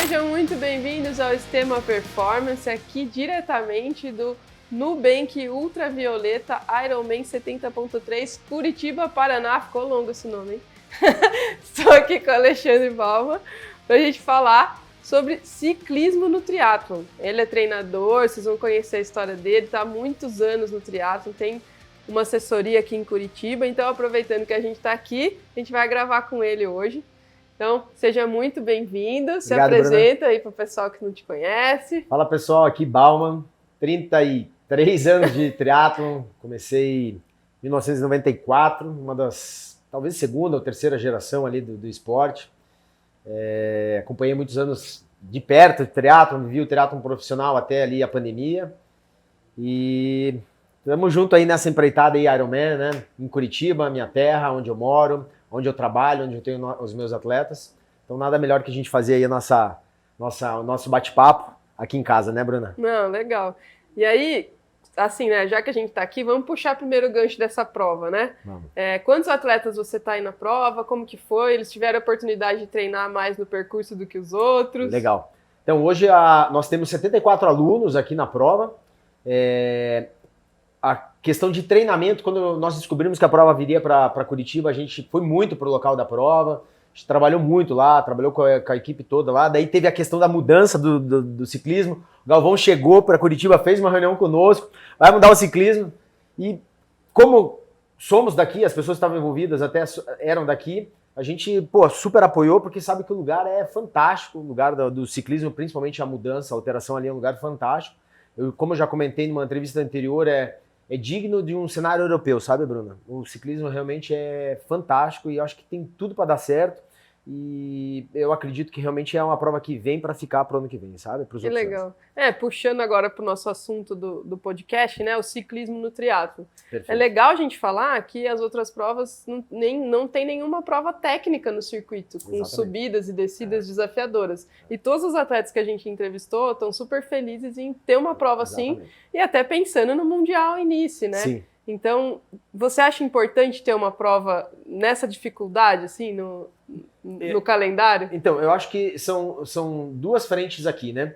Sejam muito bem-vindos ao Extrema Performance, aqui diretamente do Nubank Ultravioleta Ironman 70.3 Curitiba, Paraná. Ficou longo esse nome, hein? Estou aqui com o Alexandre Balma para a gente falar sobre ciclismo no triatlon. Ele é treinador, vocês vão conhecer a história dele, está há muitos anos no triatlon, tem uma assessoria aqui em Curitiba, então aproveitando que a gente está aqui, a gente vai gravar com ele hoje. Então, seja muito bem-vindo, se apresenta, Bruna, aí para o pessoal que não te conhece. Fala pessoal, aqui Bauman, 33 anos de triatlon, comecei em 1994, uma das, talvez segunda ou terceira geração ali do esporte. Acompanhei muitos anos de perto de triatlon, vivi o triatlon profissional até ali a pandemia. E estamos juntos aí nessa empreitada aí Ironman, né? Em Curitiba, minha terra, onde eu moro, onde eu trabalho, onde eu tenho os meus atletas. Então nada melhor que a gente fazer aí o nosso bate-papo aqui em casa, né, Bruna? Não, legal. E aí, assim, né, já que a gente tá aqui, vamos puxar primeiro o gancho dessa prova, né? Vamos. Quantos atletas você tá aí na prova? Como que foi? Eles tiveram a oportunidade de treinar mais no percurso do que os outros? Legal. Então hoje nós temos 74 alunos aqui na prova. A questão de treinamento, quando nós descobrimos que a prova viria para Curitiba, a gente foi muito para o local da prova, a gente trabalhou muito lá, trabalhou com a equipe toda lá, daí teve a questão da mudança do ciclismo, o Galvão chegou para Curitiba, fez uma reunião conosco, vai mudar o ciclismo, e como somos daqui, as pessoas que estavam envolvidas até eram daqui, a gente super apoiou, porque sabe que o lugar é fantástico, o lugar do ciclismo, principalmente a mudança, a alteração ali é um lugar fantástico. Como eu já comentei numa entrevista anterior, é digno de um cenário europeu, sabe, Bruna? O ciclismo realmente é fantástico e eu acho que tem tudo para dar certo. E eu acredito que realmente é uma prova que vem para ficar para o ano que vem, sabe? Que legal. Puxando agora para o nosso assunto do podcast, né? O ciclismo no triatlo. Perfeito. É legal a gente falar que as outras provas não tem nenhuma prova técnica no circuito, com Exatamente. Subidas e descidas desafiadoras. E todos os atletas que a gente entrevistou estão super felizes em ter uma prova assim e até pensando no Mundial início, né? Sim. Então, você acha importante ter uma prova nessa dificuldade, assim, no calendário? Então, eu acho que são duas frentes aqui, né?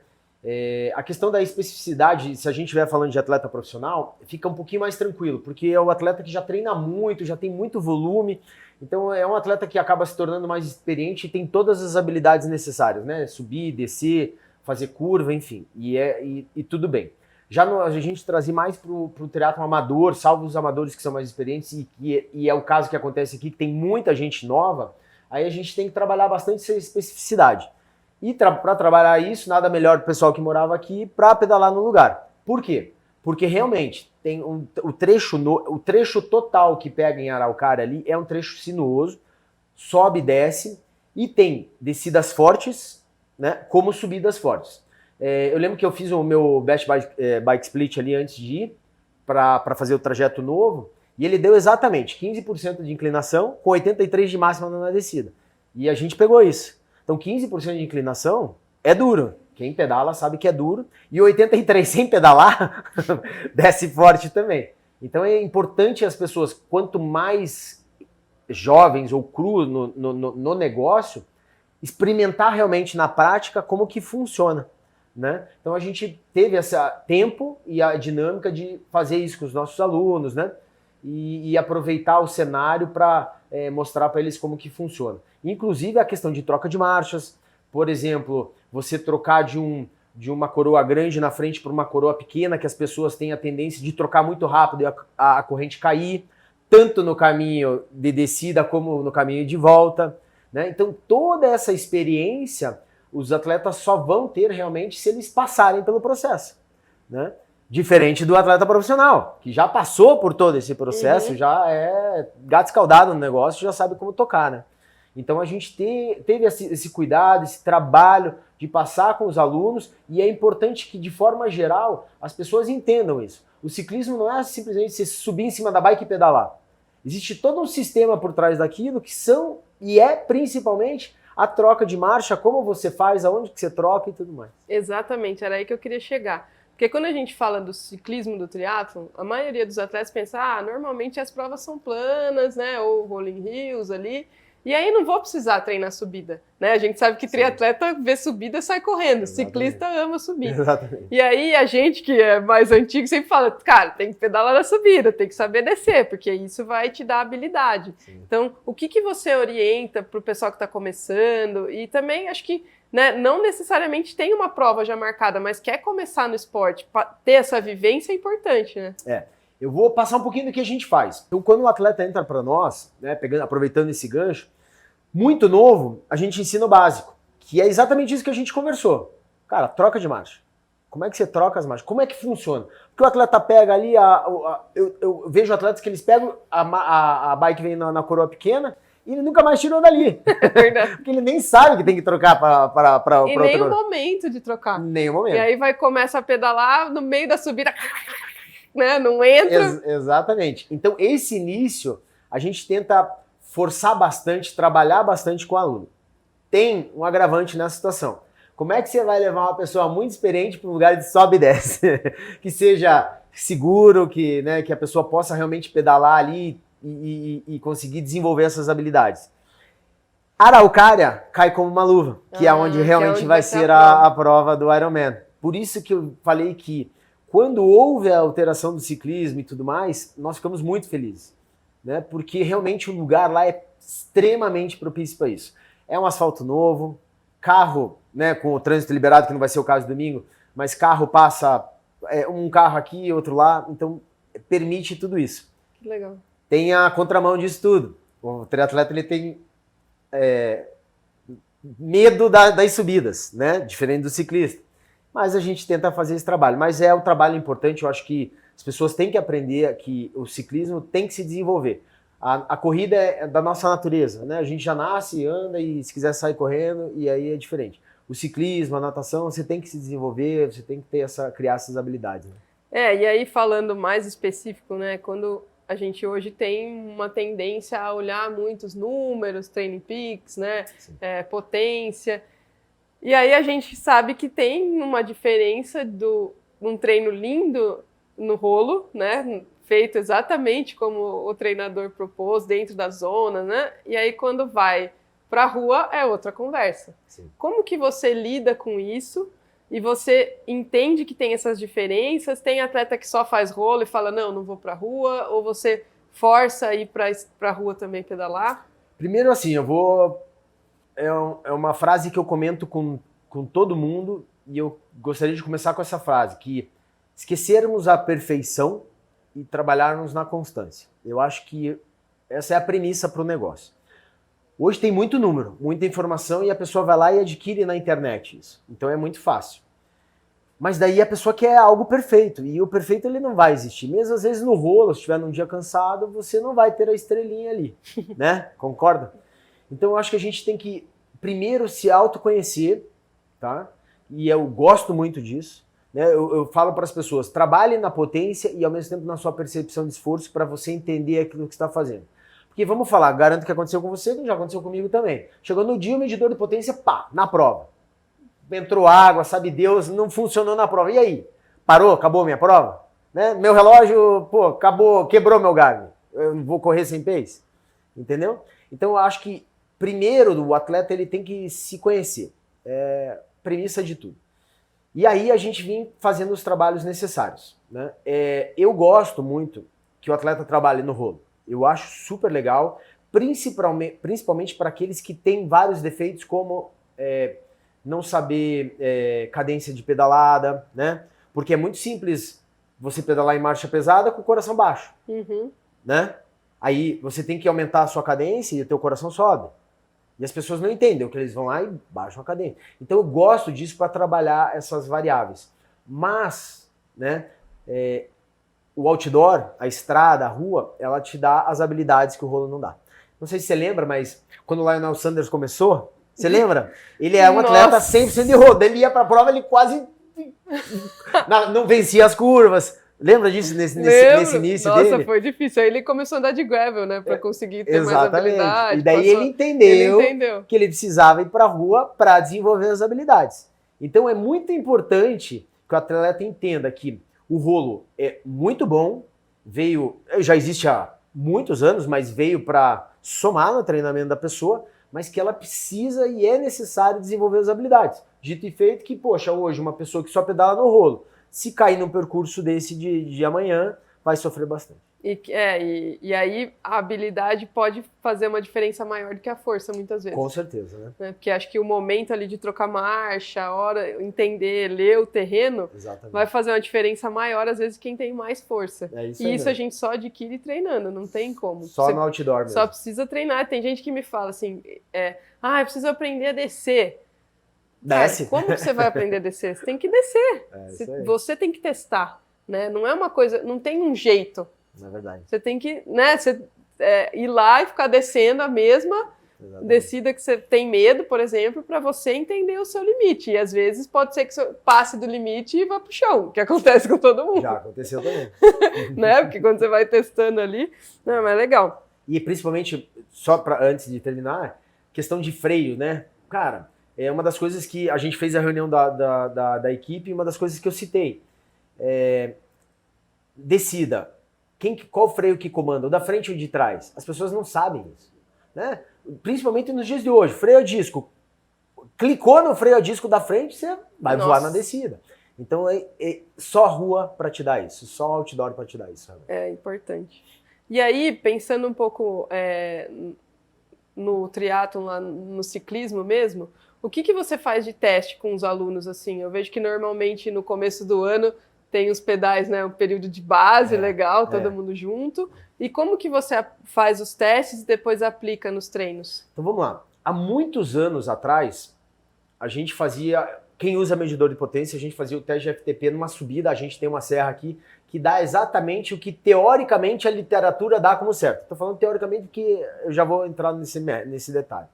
A questão da especificidade, se a gente estiver falando de atleta profissional, fica um pouquinho mais tranquilo, porque é o atleta que já treina muito, já tem muito volume, então é um atleta que acaba se tornando mais experiente e tem todas as habilidades necessárias, né? Subir, descer, fazer curva, enfim, e tudo bem. Já a gente trazia mais para o triatlo amador, salvo os amadores que são mais experientes, e é o caso que acontece aqui, que tem muita gente nova, aí a gente tem que trabalhar bastante essa especificidade. E para trabalhar isso, nada melhor do pessoal que morava aqui para pedalar no lugar. Por quê? Porque realmente tem o trecho total que pega em Araucária ali é um trecho sinuoso, sobe e desce, e tem descidas fortes, né, como subidas fortes. Eu lembro que eu fiz o meu Best Bike Split ali antes de ir para fazer o trajeto novo, e ele deu exatamente 15% de inclinação com 83% de máxima na descida. E a gente pegou isso. Então 15% de inclinação é duro. Quem pedala sabe que é duro. E 83% sem pedalar desce forte também. Então é importante as pessoas, quanto mais jovens ou cru no negócio, experimentar realmente na prática como que funciona. Né? Então a gente teve esse tempo e a dinâmica de fazer isso com os nossos alunos, né? E aproveitar o cenário para mostrar para eles como que funciona. Inclusive a questão de troca de marchas, por exemplo, você trocar de uma coroa grande na frente para uma coroa pequena, que as pessoas têm a tendência de trocar muito rápido e a corrente cair, tanto no caminho de descida como no caminho de volta. Né? Então toda essa experiência os atletas só vão ter realmente se eles passarem pelo processo, né? Diferente do atleta profissional, que já passou por todo esse processo, já é gato escaldado no negócio, já sabe como tocar, né? Então a gente teve esse cuidado, esse trabalho de passar com os alunos, e é importante que de forma geral as pessoas entendam isso. O ciclismo não é simplesmente você subir em cima da bike e pedalar. Existe todo um sistema por trás daquilo e é principalmente a troca de marcha, como você faz, aonde que você troca e tudo mais. Exatamente, era aí que eu queria chegar. Porque quando a gente fala do ciclismo do triatlon, a maioria dos atletas pensa, normalmente as provas são planas, né, ou rolling hills ali, E aí não vou precisar treinar subida, né? A gente sabe que triatleta vê subida e sai correndo, Exatamente. Ciclista ama subida. Exatamente. E aí a gente que é mais antigo sempre fala, cara, tem que pedalar na subida, tem que saber descer, porque isso vai te dar habilidade. Sim. Então, o que você orienta para o pessoal que está começando? E também acho que, né, não necessariamente tem uma prova já marcada, mas quer começar no esporte, ter essa vivência é importante, né? Eu vou passar um pouquinho do que a gente faz. Então, quando o atleta entra para nós, né, aproveitando esse gancho, muito novo, a gente ensina o básico, que é exatamente isso que a gente conversou. Cara, troca de marcha. Como é que você troca as marchas? Como é que funciona? Porque o atleta pega ali, eu vejo atletas que eles pegam, a bike vem na coroa pequena e ele nunca mais tirou dali. Porque ele nem sabe que tem que trocar para outra. E nem o momento de trocar. Nem o momento. E aí começa a pedalar no meio da subida, né? Não entra. Exatamente. Então, esse início, a gente tenta forçar bastante, trabalhar bastante com o aluno. Tem um agravante nessa situação. Como é que você vai levar uma pessoa muito experiente para um lugar de sobe e desce? Que seja seguro, que a pessoa possa realmente pedalar ali e conseguir desenvolver essas habilidades. Araucária cai como uma luva, que é onde realmente vai ser a prova do Ironman. Por isso que eu falei que quando houve a alteração do ciclismo e tudo mais, nós ficamos muito felizes. Né? Porque realmente o lugar lá é extremamente propício para isso. É um asfalto novo, carro, né, com o trânsito liberado, que não vai ser o caso de domingo, mas carro passa um carro aqui e outro lá, então permite tudo isso. Que legal. Tem a contramão disso tudo. O triatleta ele tem medo das subidas, né? Diferente do ciclista. Mas a gente tenta fazer esse trabalho. Mas é um trabalho importante, eu acho que as pessoas têm que aprender que o ciclismo tem que se desenvolver. A corrida é da nossa natureza, né? A gente já nasce, anda e se quiser sair correndo, e aí é diferente. O ciclismo, a natação, você tem que se desenvolver, você tem que criar essas habilidades. Né? E aí falando mais específico, né? Quando a gente hoje tem uma tendência a olhar muitos números, training peaks, né? Potência. E aí a gente sabe que tem uma diferença de um treino lindo no rolo, né? Feito exatamente como o treinador propôs, dentro da zona, né? E aí quando vai para a rua é outra conversa. Sim. Como que você lida com isso? E você entende que tem essas diferenças? Tem atleta que só faz rolo e fala, não vou para a rua? Ou você força a ir para a rua também pedalar? Primeiro assim, é uma frase que eu comento com todo mundo e eu gostaria de começar com essa frase, que esquecermos a perfeição e trabalharmos na constância. Eu acho que essa é a premissa para o negócio. Hoje tem muito número, muita informação e a pessoa vai lá e adquire na internet isso. Então é muito fácil. Mas daí a pessoa quer algo perfeito e o perfeito ele não vai existir. Mesmo às vezes no rolo, se estiver num dia cansado, você não vai ter a estrelinha ali, né? Concorda? Então eu acho que a gente tem que primeiro se autoconhecer, tá? E eu gosto muito disso. Né? Eu falo para as pessoas, trabalhe na potência e ao mesmo tempo na sua percepção de esforço para você entender aquilo que está fazendo. Porque vamos falar, garanto que aconteceu com você, que já aconteceu comigo também. Chegou no dia, o medidor de potência, na prova. Entrou água, sabe Deus, não funcionou na prova. E aí? Parou? Acabou minha prova? Né? Meu relógio, acabou, quebrou meu Garmin. Eu vou correr sem pace? Entendeu? Então eu acho que primeiro o atleta ele tem que se conhecer. É premissa de tudo. E aí a gente vem fazendo os trabalhos necessários. Né? Eu gosto muito que o atleta trabalhe no rolo. Eu acho super legal, principalmente para aqueles que têm vários defeitos, como não saber cadência de pedalada, né? Porque é muito simples você pedalar em marcha pesada com o coração baixo. Uhum. Né? Aí você tem que aumentar a sua cadência e o teu coração sobe. E as pessoas não entendem, que eles vão lá e baixam a cadência. Então eu gosto disso para trabalhar essas variáveis. Mas, né, o outdoor, a estrada, a rua, ela te dá as habilidades que o rolo não dá. Não sei se você lembra, mas quando o Lionel Sanders começou, você lembra? Ele é um atleta 100% de rolo. Ele ia para a prova, ele quase não vencia as curvas. Lembra disso nesse início dele? Nossa, foi difícil. Aí ele começou a andar de gravel, né? Para conseguir ter mais habilidade. E daí ele entendeu que ele precisava ir para a rua para desenvolver as habilidades. Então é muito importante que o atleta entenda que o rolo é muito bom, já existe há muitos anos, mas veio para somar no treinamento da pessoa, mas que ela precisa e é necessário desenvolver as habilidades. Dito e feito que, poxa, hoje uma pessoa que só pedala no rolo, se cair num percurso desse de amanhã, vai sofrer bastante. E aí a habilidade pode fazer uma diferença maior do que a força, muitas vezes. Com certeza, né? Porque acho que o momento ali de trocar marcha, a hora, entender, ler o terreno, vai fazer uma diferença maior, às vezes, quem tem mais força. E isso a gente só adquire treinando, não tem como. Só no outdoor mesmo. Só precisa treinar. Tem gente que me fala assim, eu preciso aprender a descer. Desce. Cara, como você vai aprender a descer? Você tem que descer. Você tem que testar, né? Não é uma coisa, não tem um jeito. É verdade. Você tem que, né, ir lá e ficar descendo a mesma descida que você tem medo, por exemplo, para você entender o seu limite. E às vezes pode ser que você passe do limite e vá pro chão, que acontece com todo mundo. Já aconteceu também. Né? Porque quando você vai testando ali, não, mas é legal. E principalmente, só antes de terminar, questão de freio, né? Cara, é uma das coisas que a gente fez a reunião da equipe, uma das coisas que eu citei. Descida. Qual o freio que comanda? O da frente ou de trás? As pessoas não sabem isso, né? Principalmente nos dias de hoje. Freio a disco. Clicou no freio a disco da frente, você vai voar na descida. Então é só rua para te dar isso, só outdoor para te dar isso. É importante. E aí, pensando um pouco no triatlon, lá no ciclismo mesmo, o que você faz de teste com os alunos assim? Eu vejo que normalmente no começo do ano tem os pedais, né, um período de base legal, todo mundo junto. E como que você faz os testes e depois aplica nos treinos? Então vamos lá. Há muitos anos atrás, a gente fazia, quem usa medidor de potência, a gente fazia o teste de FTP numa subida, a gente tem uma serra aqui, que dá exatamente o que teoricamente a literatura dá como certo. Estou falando teoricamente porque eu já vou entrar nesse detalhe.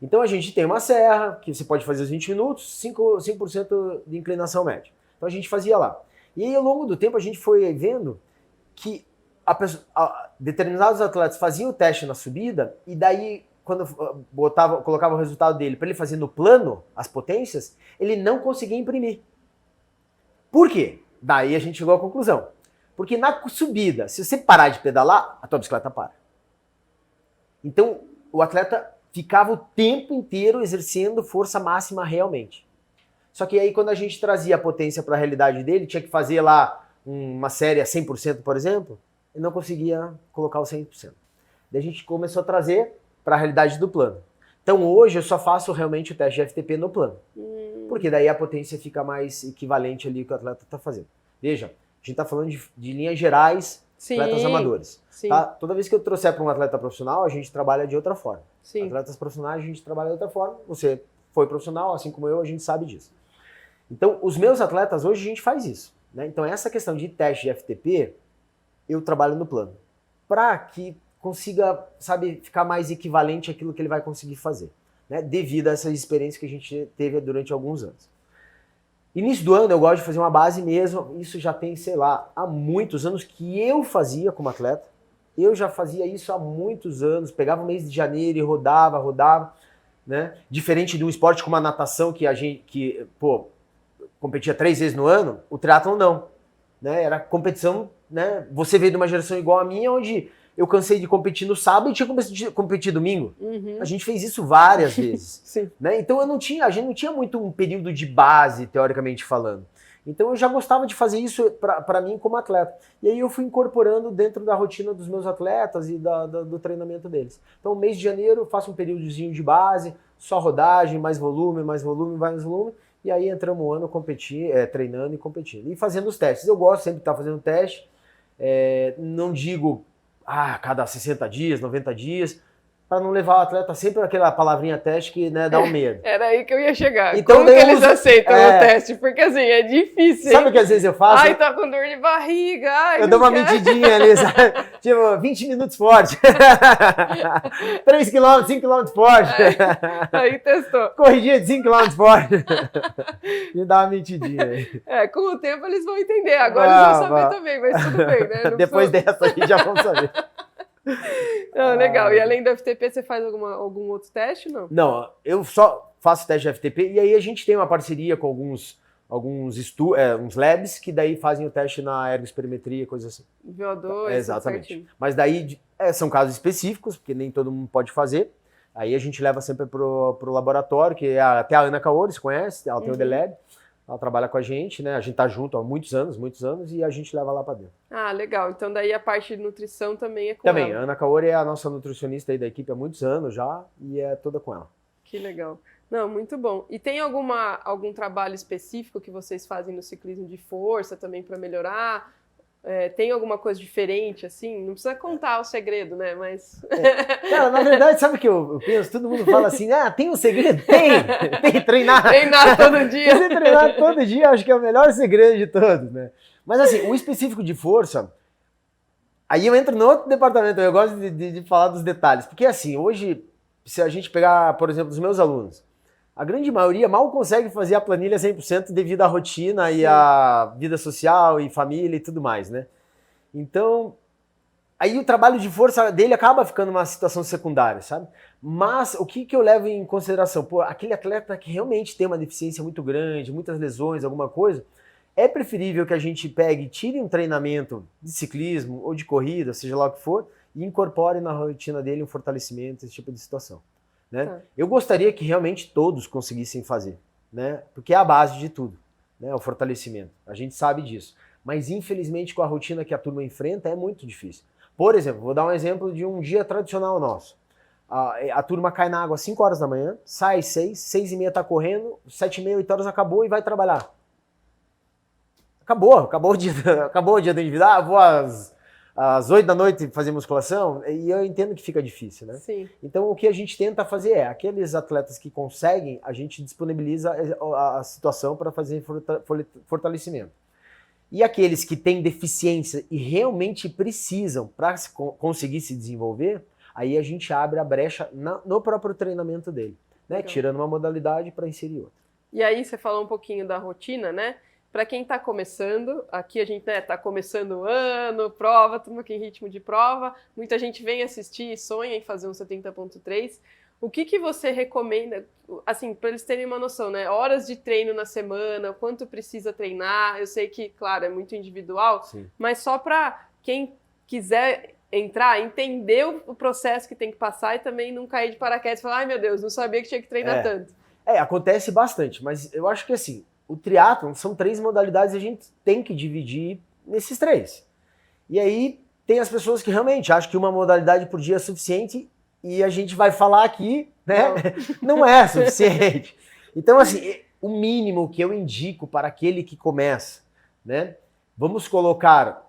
Então a gente tem uma serra, que você pode fazer os 20 minutos, 5% de inclinação média. Então a gente fazia lá. E aí, ao longo do tempo, a gente foi vendo que determinados atletas faziam o teste na subida e daí, quando colocava o resultado dele para ele fazer no plano, as potências, ele não conseguia imprimir. Por quê? Daí a gente chegou à conclusão. Porque na subida, se você parar de pedalar, a tua bicicleta para. Então, o atleta ficava o tempo inteiro exercendo força máxima realmente. Só que aí quando a gente trazia a potência para a realidade dele, tinha que fazer lá uma série a 100%, por exemplo, ele não conseguia colocar o 100%. Daí a gente começou a trazer para a realidade do plano. Então hoje eu só faço realmente o teste de FTP no plano. Porque daí a potência fica mais equivalente ali ao que o atleta está fazendo. Veja, a gente está falando de linhas gerais, atletas amadores. Tá? Toda vez que eu trouxer para um atleta profissional, a gente trabalha de outra forma. Atletas profissionais a gente trabalha de outra forma. Você foi profissional, assim como eu, a gente sabe disso. Então, os meus atletas, hoje a gente faz isso. Né? Então, essa questão de teste de FTP, eu trabalho no plano. Para que consiga, sabe, ficar mais equivalente àquilo que ele vai conseguir fazer. Né? Devido a essa experiência que a gente teve durante alguns anos. Início do ano, eu gosto de fazer uma base mesmo. Isso já tem, sei lá, há muitos anos que eu fazia como atleta. Eu já fazia isso há muitos anos. Pegava o mês de janeiro e rodava. Né? Diferente de um esporte como a natação, que competia 3 vezes no ano, o triatlon não. Né? Era competição, né? Você veio de uma geração igual a minha, onde eu cansei de competir no sábado e tinha que competir domingo. A gente fez isso várias vezes. Né? Então a gente não tinha muito um período de base, teoricamente falando. Então eu já gostava de fazer isso para mim como atleta. E aí eu fui incorporando dentro da rotina dos meus atletas e do treinamento deles. Então mês de janeiro eu faço um períodozinho de base, só rodagem, mais volume. E aí entramos um ano treinando e competindo. E fazendo os testes. Eu gosto sempre de estar fazendo teste. Não digo cada 60 dias, 90 dias, para não levar o atleta sempre aquela palavrinha teste que, né, dá um medo. Era aí que eu ia chegar. Então, como que eles aceitam o teste? Porque assim, é difícil. Sabe o que às vezes eu faço? Ai, tá com dor de barriga. Eu dou uma medidinha ali, sabe? Tipo, 20 minutos forte. 3 km, 5 km forte. Aí testou. Corridinha de 5 km forte. E dá uma medidinha aí. Com o tempo eles vão entender. Agora eles vão saber também, mas tudo bem, né? Depois dessa aí já vão saber. Não, legal. E além do FTP, você faz algum outro teste, não? Não, eu só faço teste de FTP e aí a gente tem uma parceria com alguns uns labs que daí fazem o teste na ergospirometria, coisa assim. VO2, exatamente. Mas daí são casos específicos, porque nem todo mundo pode fazer. Aí a gente leva sempre pro laboratório, que é até a Ana Kaori, se conhece, ela tem o The Lab, ela trabalha com a gente, né? A gente tá junto há muitos anos, e a gente leva lá para dentro. Ah, legal. Então daí a parte de nutrição também é com também, ela. A Ana Kaori é a nossa nutricionista aí da equipe há muitos anos já, e é toda com ela. Que legal. Não, muito bom. E tem algum trabalho específico que vocês fazem no ciclismo de força também para melhorar? Tem alguma coisa diferente, assim? Não precisa contar o segredo, né? Mas... Não, na verdade, sabe o que eu penso? Todo mundo fala assim, tem um segredo? Tem treinar. Treinar todo dia. Você treinar todo dia, acho que é o melhor segredo de todos, né? Mas assim, o específico de força, aí eu entro no outro departamento, eu gosto de falar dos detalhes. Porque assim, hoje, se a gente pegar, por exemplo, os meus alunos, a grande maioria mal consegue fazer a planilha 100% devido à rotina e à vida social e família e tudo mais, né? Então, aí o trabalho de força dele acaba ficando uma situação secundária, sabe? Mas o que eu levo em consideração? Pô, aquele atleta que realmente tem uma deficiência muito grande, muitas lesões, alguma coisa, é preferível que a gente pegue, tire um treinamento de ciclismo ou de corrida, seja lá o que for, e incorpore na rotina dele um fortalecimento, esse tipo de situação. Né? Eu gostaria que realmente todos conseguissem fazer, né? Porque é a base de tudo, né? O fortalecimento. A gente sabe disso. Mas infelizmente com a rotina que a turma enfrenta é muito difícil. Por exemplo, vou dar um exemplo de um dia tradicional nosso. A turma cai na água às 5 horas da manhã, sai às 6h30 tá correndo, 7h30, 8 horas acabou e vai trabalhar. Acabou o dia do indivíduo. Vou às 8 da noite fazer musculação, e eu entendo que fica difícil, né? Sim. Então o que a gente tenta fazer aqueles atletas que conseguem, a gente disponibiliza a situação para fazer fortalecimento. E aqueles que têm deficiência e realmente precisam para conseguir se desenvolver, aí a gente abre a brecha no próprio treinamento dele, né? Tirando uma modalidade para inserir outra. E aí você falou um pouquinho da rotina, né? Para quem está começando, aqui a gente está começando o ano, prova, estamos aqui em ritmo de prova, muita gente vem assistir e sonha em fazer um 70.3. O que você recomenda, assim, para eles terem uma noção, né? Horas de treino na semana, quanto precisa treinar? Eu sei que, claro, é muito individual, mas só para quem quiser entrar, entender o processo que tem que passar e também não cair de paraquedas e falar, ai meu Deus, não sabia que tinha que treinar tanto. Acontece bastante, mas eu acho que assim, o triatlon são 3 modalidades e a gente tem que dividir nesses 3. E aí tem as pessoas que realmente acham que uma modalidade por dia é suficiente e a gente vai falar aqui, né? Não é suficiente. Então, assim, o mínimo que eu indico para aquele que começa, né? Vamos colocar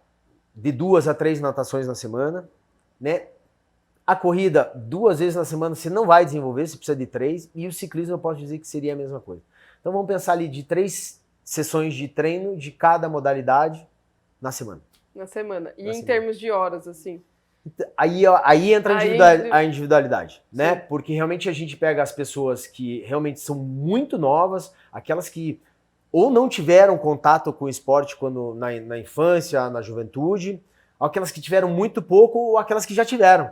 de 2 a 3 natações na semana, né? A corrida 2 vezes na semana você não vai desenvolver, você precisa de 3, e o ciclismo eu posso dizer que seria a mesma coisa. Então vamos pensar ali de 3 sessões de treino de cada modalidade na semana. Na semana. E em termos de horas, assim? Aí entra a individualidade, né? Porque realmente a gente pega as pessoas que realmente são muito novas, aquelas que ou não tiveram contato com o esporte quando na infância, na juventude, aquelas que tiveram muito pouco ou aquelas que já tiveram.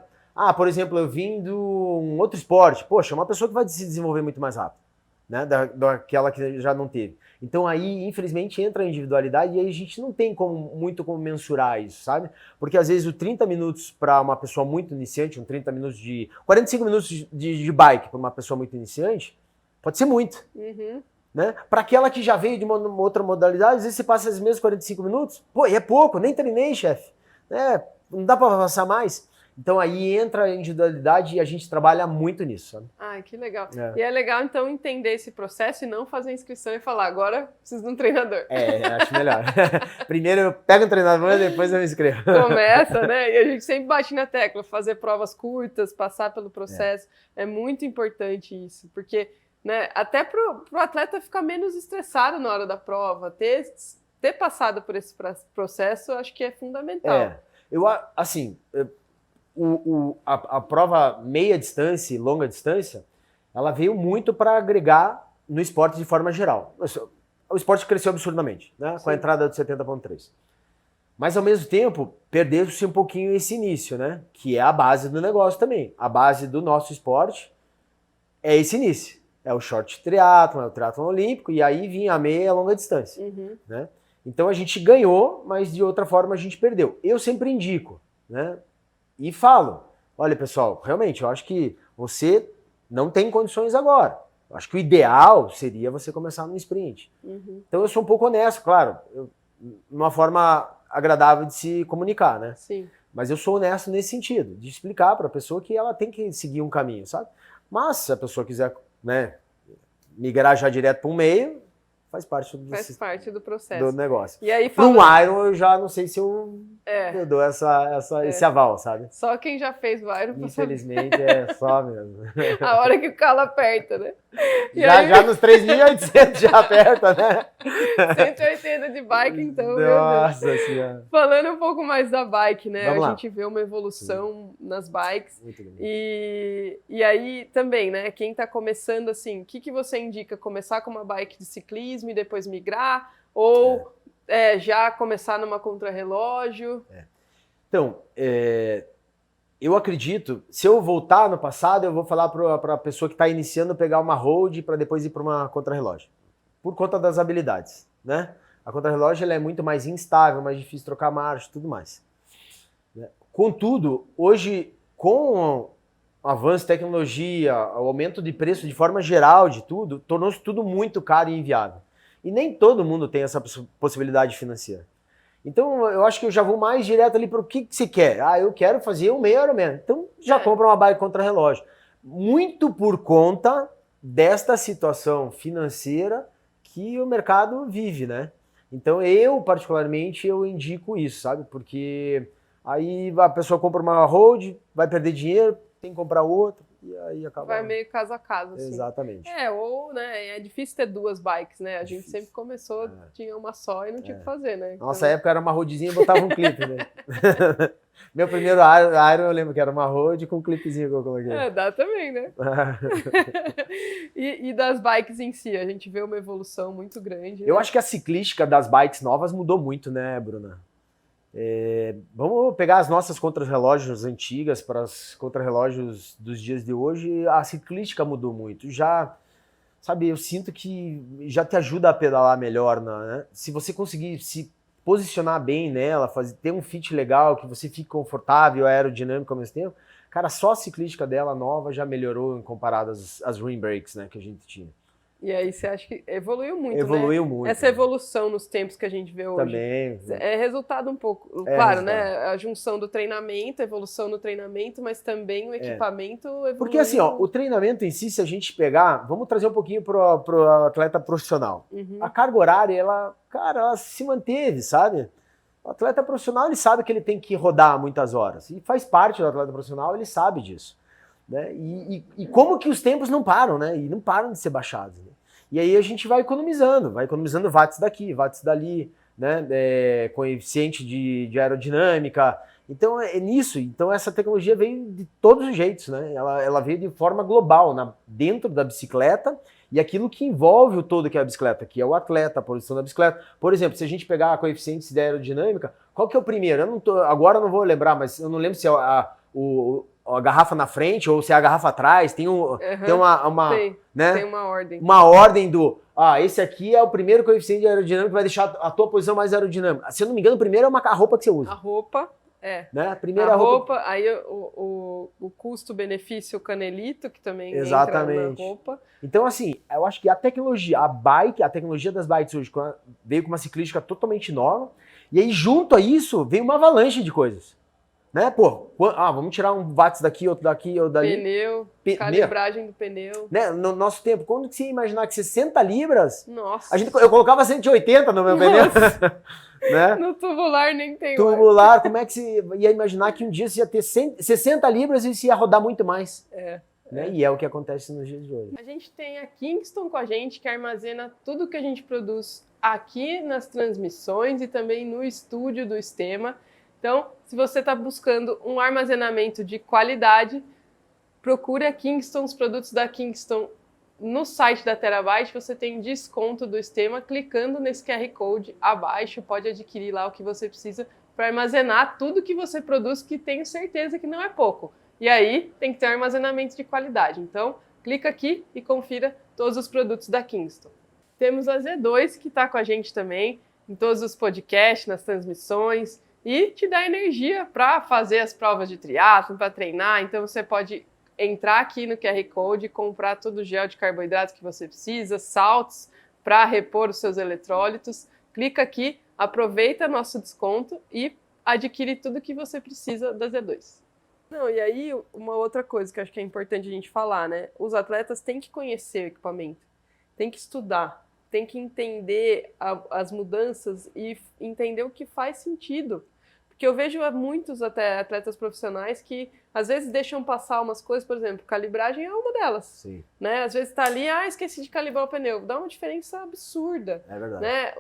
Por exemplo, eu vim de um outro esporte. Poxa, uma pessoa que vai se desenvolver muito mais rápido, né, daquela que já não teve. Então aí, infelizmente, entra a individualidade e aí a gente não tem muito como mensurar isso, sabe? Porque às vezes o 30 minutos para uma pessoa muito iniciante, 45 minutos de bike para uma pessoa muito iniciante, pode ser muito. Né? Para aquela que já veio de uma outra modalidade, às vezes você passa os mesmos 45 minutos, e é pouco, nem treinei, chefe. Não dá para passar mais. Então aí entra a individualidade e a gente trabalha muito nisso, sabe? Que legal. E é legal, então, entender esse processo e não fazer inscrição e falar, agora preciso de um treinador. Acho melhor. Primeiro eu pego um treinador e depois eu me inscrevo. Começa, né? E a gente sempre bate na tecla, fazer provas curtas, passar pelo processo. É muito importante isso, porque, né, até pro atleta ficar menos estressado na hora da prova, ter passado por esse processo, eu acho que é fundamental. A prova meia distância e longa distância, ela veio muito para agregar no esporte de forma geral. O esporte cresceu absurdamente, né? Com a entrada do 70.3. Mas, ao mesmo tempo, perdeu-se um pouquinho esse início, né? Que é a base do negócio também. A base do nosso esporte é esse início. é o short triatlon, é o triatlon olímpico, e aí vinha a meia e a longa distância, né? Então a gente ganhou, mas de outra forma a gente perdeu. Eu sempre indico, né? E falo, olha pessoal, realmente, eu acho que você não tem condições agora. Eu acho que o ideal seria você começar no sprint. Então eu sou um pouco honesto, claro, uma forma agradável de se comunicar, né? Sim. Mas eu sou honesto nesse sentido, de explicar para a pessoa que ela tem que seguir um caminho, sabe? Mas se a pessoa quiser, né, migrar já direto para um meio, faz parte do processo. Do negócio. E aí, para um Iron, eu já não sei se eu dou esse aval, sabe? Só quem já fez o Iron. Infelizmente, é só mesmo. A hora que o calo aperta, né? Já nos 3.800 já aperta, né? 180 de bike, então. Nossa Senhora. Falando um pouco mais da bike, né? Vamos lá. Gente vê uma evolução nas bikes. Muito bem. E aí também, né? Quem tá começando assim, o que você indica? Começar com uma bike de ciclismo e depois migrar? Ou já começar numa contrarrelógio? Então, eu acredito, se eu voltar no passado, eu vou falar para a pessoa que está iniciando pegar uma road para depois ir para uma contrarrelógio. Por conta das habilidades, né? A contrarrelógio ela é muito mais instável, mais difícil trocar marcha e tudo mais. Contudo, hoje, com o avanço de tecnologia, o aumento de preço de forma geral de tudo, tornou-se tudo muito caro e inviável. E nem todo mundo tem essa possibilidade financeira. Então, eu acho que eu já vou mais direto ali para o que você quer. Eu quero fazer um meio Ironman. Então, já compra uma bike contra-relógio. Muito por conta desta situação financeira que o mercado vive, né? Então, eu, particularmente, eu indico isso, sabe? Porque aí a pessoa compra uma road, vai perder dinheiro, tem que comprar outra. E aí acaba... Vai meio caso a caso, assim. Exatamente. Ou, né, é difícil ter duas bikes, né? A gente sempre começou, tinha uma só e não tinha o que fazer, né? Nossa época era uma roadzinha e botava um clipe, né? Meu primeiro Iron eu lembro que era uma road com um clipezinho que eu coloquei. Dá também, né? e das bikes em si, a gente vê uma evolução muito grande. Eu acho que a ciclística das bikes novas mudou muito, né, Bruna? Vamos pegar as nossas contrarrelógios antigas para os contrarrelógios dos dias de hoje. A ciclística mudou muito. Já, sabe, eu sinto que já te ajuda a pedalar melhor, né? Se você conseguir se posicionar bem nela, ter um fit legal, que você fique confortável, aerodinâmico ao mesmo tempo, cara, só a ciclística dela nova já melhorou em comparado às rim brakes, né, que a gente tinha. E aí você acha que evoluiu muito, Evoluiu né? muito. Essa evolução nos tempos que a gente vê hoje. Também. É resultado um pouco, claro, né? A junção do treinamento, a evolução no treinamento, mas também o equipamento evoluiu. Porque assim, o treinamento em si, se a gente pegar, vamos trazer um pouquinho pro atleta profissional. A carga horária, ela se manteve, sabe? O atleta profissional, ele sabe que ele tem que rodar muitas horas. E faz parte do atleta profissional, ele sabe disso. Né? E como que os tempos não param, né? E não param de ser baixados. Né? E aí a gente vai economizando watts daqui, watts dali, né? Coeficiente de aerodinâmica. Então é nisso. Então essa tecnologia veio de todos os jeitos, né? Ela veio de forma global, dentro da bicicleta e aquilo que envolve o todo que é a bicicleta, que é o atleta, a posição da bicicleta. Por exemplo, se a gente pegar coeficientes de aerodinâmica, qual que é o primeiro? Agora eu não vou lembrar, mas eu não lembro se é a garrafa na frente ou se é a garrafa atrás, tem uma ordem. Uma ordem do, esse aqui é o primeiro coeficiente de aerodinâmica que vai deixar a tua posição mais aerodinâmica. Se eu não me engano, o primeiro é a roupa que você usa. A roupa, né? Primeiro a roupa, aí o custo-benefício canelito, que também exatamente. Entra na roupa. Então, assim, eu acho que a tecnologia das bikes hoje veio com uma ciclística totalmente nova, e aí junto a isso veio uma avalanche de coisas. Né? Vamos tirar um watts daqui, outro daqui, outro dali. Pneu, calibragem do pneu. Né? No nosso tempo, quando que você ia imaginar que 60 libras... Nossa. Eu colocava 180 no meu pneu. Né? No tubular nem tem. Tubular, como é que você ia imaginar que um dia você ia ter 60 libras e você ia rodar muito mais? Né? E é o que acontece nos dias de hoje. A gente tem a Kingston com a gente, que armazena tudo que a gente produz aqui nas transmissões e também no estúdio do Estema. Então, se você está buscando um armazenamento de qualidade, procure a Kingston, os produtos da Kingston no site da Terabyte. Você tem desconto do Estema clicando nesse QR Code abaixo, pode adquirir lá o que você precisa para armazenar tudo que você produz, que tenho certeza que não é pouco. E aí, tem que ter um armazenamento de qualidade. Então, clica aqui e confira todos os produtos da Kingston. Temos a Z2 que está com a gente também em todos os podcasts, nas transmissões e te dá energia para fazer as provas de triatlon, para treinar. Então você pode entrar aqui no QR Code e comprar todo o gel de carboidratos que você precisa, saltos para repor os seus eletrólitos. Clica aqui, aproveita nosso desconto e adquire tudo que você precisa da Z2. Não, e aí uma outra coisa que eu acho que é importante a gente falar, né? Os atletas têm que conhecer o equipamento, têm que estudar, têm que entender as mudanças e entender o que faz sentido. Porque eu vejo muitos até atletas profissionais que às vezes deixam passar umas coisas, por exemplo, calibragem é uma delas. Sim. Né? Às vezes tá ali, esqueci de calibrar o pneu. Dá uma diferença absurda. É verdade. Né?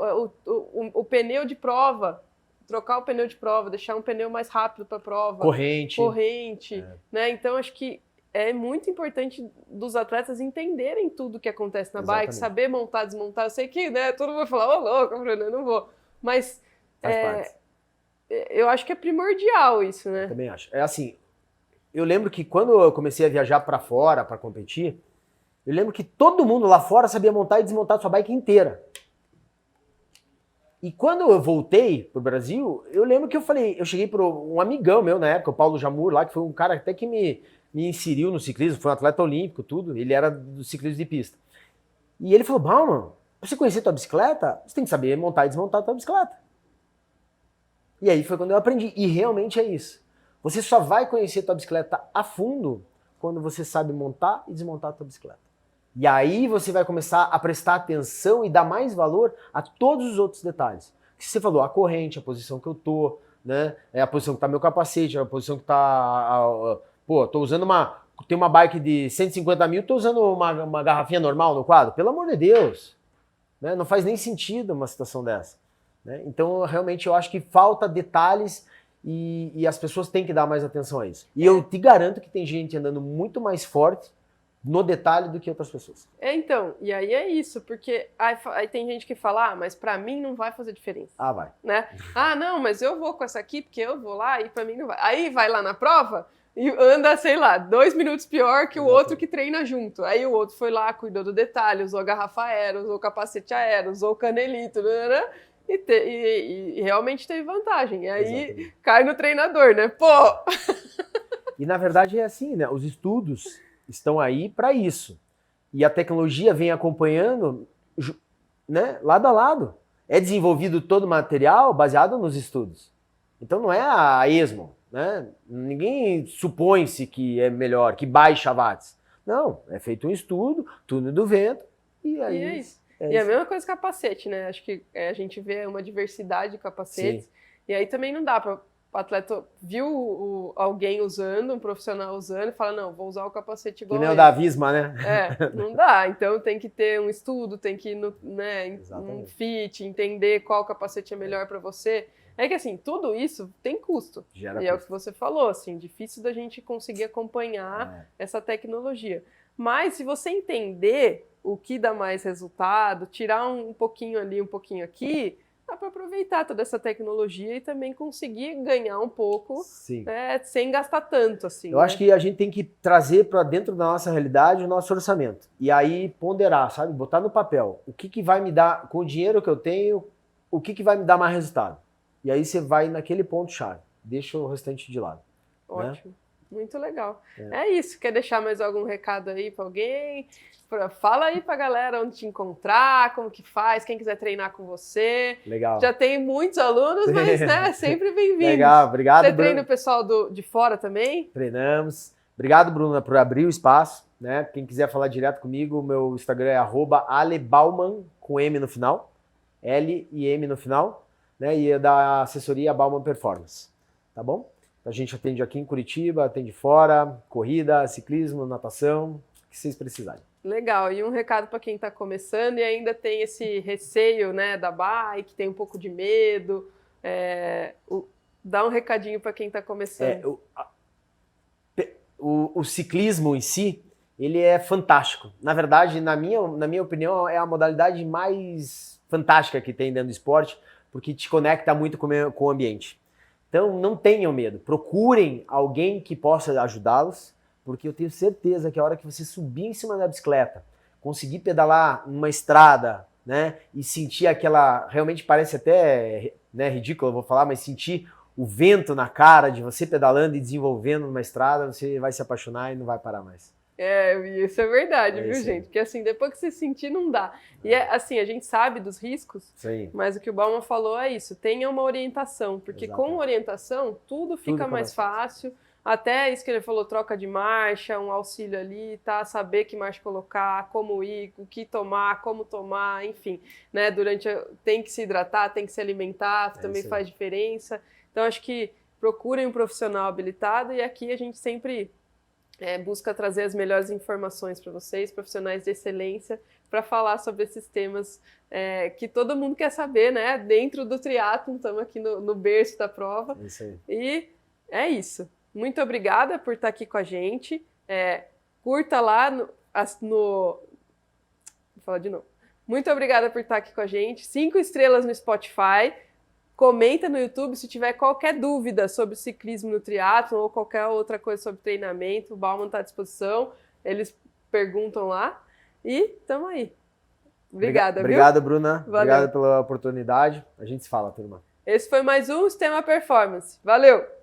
O pneu de prova, trocar o pneu de prova, deixar um pneu mais rápido para a prova. Corrente. Né? Então, acho que é muito importante dos atletas entenderem tudo que acontece na bike, saber montar, desmontar. Eu sei que, né, todo mundo vai falar, ô louco, Bruno, eu não vou. Mas eu acho que é primordial isso, né? Eu também acho. É assim, eu lembro que quando eu comecei a viajar para fora para competir, eu lembro que todo mundo lá fora sabia montar e desmontar a sua bike inteira. E quando eu voltei pro Brasil, eu lembro que eu cheguei para um amigão meu na época, o Paulo Jamur lá, que foi um cara até que me inseriu no ciclismo, foi um atleta olímpico, tudo, ele era do ciclismo de pista. E ele falou, Bauman, pra você conhecer tua bicicleta, você tem que saber montar e desmontar a tua bicicleta. E aí foi quando eu aprendi, e realmente é isso. Você só vai conhecer tua bicicleta a fundo quando você sabe montar e desmontar a tua bicicleta. E aí você vai começar a prestar atenção e dar mais valor a todos os outros detalhes. Que você falou, a corrente, a posição que eu tô, né? A posição que tá meu capacete, a posição que tá... tô usando tem uma bike de 150 mil, tô usando uma garrafinha normal no quadro. Pelo amor de Deus. Né? Não faz nem sentido uma situação dessa. Né? Então, realmente, eu acho que falta detalhes e as pessoas têm que dar mais atenção a isso. E eu te garanto que tem gente andando muito mais forte no detalhe do que outras pessoas. Então, e aí é isso, porque aí tem gente que fala, mas pra mim não vai fazer diferença. Vai. Né? Não, mas eu vou com essa aqui porque eu vou lá e pra mim não vai. Aí vai lá na prova e anda, sei lá, 2 minutos pior que o outro que treina junto. Aí o outro foi lá, cuidou do detalhe, usou a garrafa aérea, usou o capacete aéreo, usou o canelito, né? E realmente teve vantagem. E aí cai no treinador, né? Pô! E na verdade é assim, né? Os estudos estão aí para isso. E a tecnologia vem acompanhando, né, lado a lado. É desenvolvido todo o material baseado nos estudos. Então não é a esmo, né? Ninguém supõe-se que é melhor, que baixa watts. Não, é feito um estudo, túnel do vento, e aí... E é isso. E a mesma coisa capacete, né? Acho que a gente vê uma diversidade de capacetes. Sim. E aí também não dá para o atleta viu alguém usando, um profissional usando, e fala, não, vou usar o capacete igual que nem o da Visma, né? Não dá. Então tem que ter um estudo, tem que ir um fit, entender qual capacete é melhor para você. É que assim, tudo isso tem custo. Gera e é o que você falou, assim, difícil da gente conseguir acompanhar essa tecnologia. Mas se você entender o que dá mais resultado, tirar um pouquinho ali, um pouquinho aqui, dá para aproveitar toda essa tecnologia e também conseguir ganhar um pouco, né, sem gastar tanto. Assim, eu acho que a gente tem que trazer para dentro da nossa realidade o nosso orçamento. E aí ponderar, sabe? Botar no papel. O que vai me dar, com o dinheiro que eu tenho, o que vai me dar mais resultado? E aí você vai naquele ponto-chave. Deixa o restante de lado. Ótimo. Né? Muito legal. É isso. Quer deixar mais algum recado aí para alguém? Fala aí pra galera onde te encontrar, como que faz, quem quiser treinar com você. Legal. Já tem muitos alunos, mas né, sempre bem-vindos. Legal, obrigado, Você treina o pessoal de fora também? Treinamos. Obrigado, Bruna, por abrir o espaço. Né? Quem quiser falar direto comigo, meu Instagram é @alebauman, com M no final. L e M no final. Né? E é da assessoria Bauman Performance. Tá bom? A gente atende aqui em Curitiba, atende fora, corrida, ciclismo, natação, o que vocês precisarem. Legal, e um recado para quem está começando e ainda tem esse receio, né, da bike, tem um pouco de medo, dá um recadinho para quem está começando. O ciclismo em si, ele é fantástico. Na verdade, na minha opinião, é a modalidade mais fantástica que tem dentro do esporte, porque te conecta muito com o ambiente. Então, não tenham medo. Procurem alguém que possa ajudá-los. porque eu tenho certeza que a hora que você subir em cima da bicicleta, conseguir pedalar numa estrada, né, e sentir aquela, realmente parece até, né, ridículo, eu vou falar, mas sentir o vento na cara de você pedalando e desenvolvendo numa estrada, você vai se apaixonar e não vai parar mais. Isso é verdade, viu, isso aí. gente? Porque assim, depois que você sentir, não dá. E assim, a gente sabe dos riscos, Sim. mas o que o Bauman falou é isso, tenha uma orientação, porque com orientação tudo fica mais fácil. Até isso que ele falou, troca de marcha, um auxílio ali, tá? Saber que marcha colocar, como ir, o que tomar, como tomar, enfim, né? Tem que se hidratar, tem que se alimentar, também faz diferença. Então, acho que procurem um profissional habilitado e aqui a gente sempre busca trazer as melhores informações para vocês, profissionais de excelência, para falar sobre esses temas que todo mundo quer saber, né? Dentro do triatlon, estamos aqui no berço da prova. Isso aí. E é isso. Muito obrigada por estar aqui com a gente. Curta lá vou falar de novo. Muito obrigada por estar aqui com a gente. 5 estrelas no Spotify. Comenta no YouTube se tiver qualquer dúvida sobre ciclismo no triatlon ou qualquer outra coisa sobre treinamento. O Bauman está à disposição. Eles perguntam lá. E tamo aí. Obrigada, Obrigado, Bruna. Valeu. Obrigado pela oportunidade. A gente se fala, turma. Esse foi mais um Sistema Performance. Valeu!